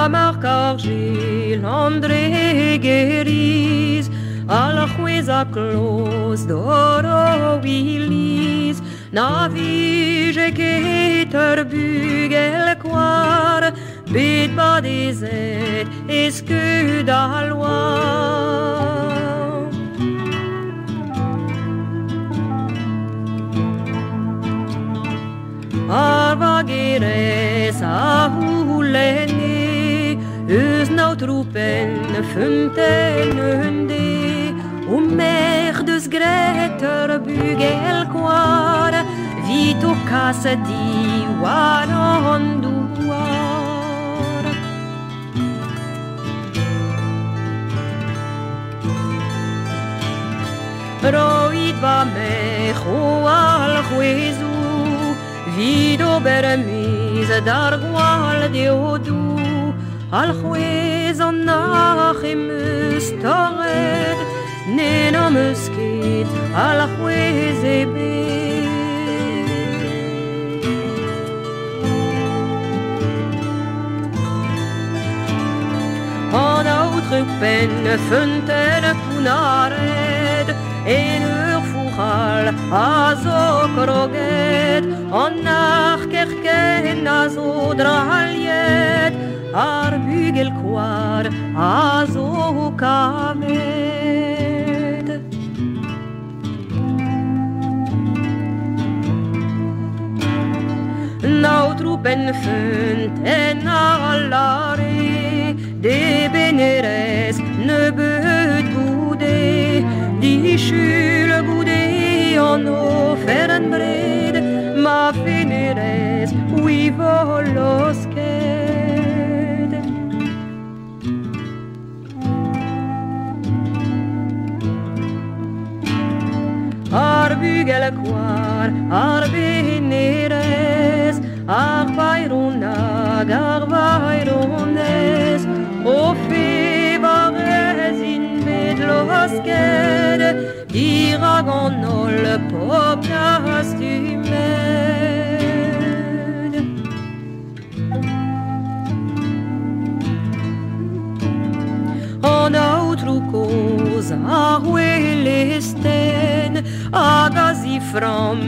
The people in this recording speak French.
Marc Argil, André Guérise, Aljueza Close, Doro Willis, Navige Keter Bugel Quar, Bit Badezet, Esque d'Alois. Arvageres a hulene, eus nautroepen funtenende, merdes greter bugel quar, vito casa di waranduar. Roid va mecho al juezu, vido bermis dar gwal de odu, al juez an nachem stored, Nena musket al juez ebe. An outre pen funten punared, en ur fuchal a zo kroget, an nach kerken a zo draliet, ar bugel quar a zo kamet. Nautrupen funten allare, de beneres ne beut goude, di chule goude en offeren bred, ma feneres oui volosked. Ar bugel quar, ar beneres, ar bayronag, ar bayrones, o fevarez in medlosked, dirag an ol popnas du med. An outro koz ar welesten, a gazifram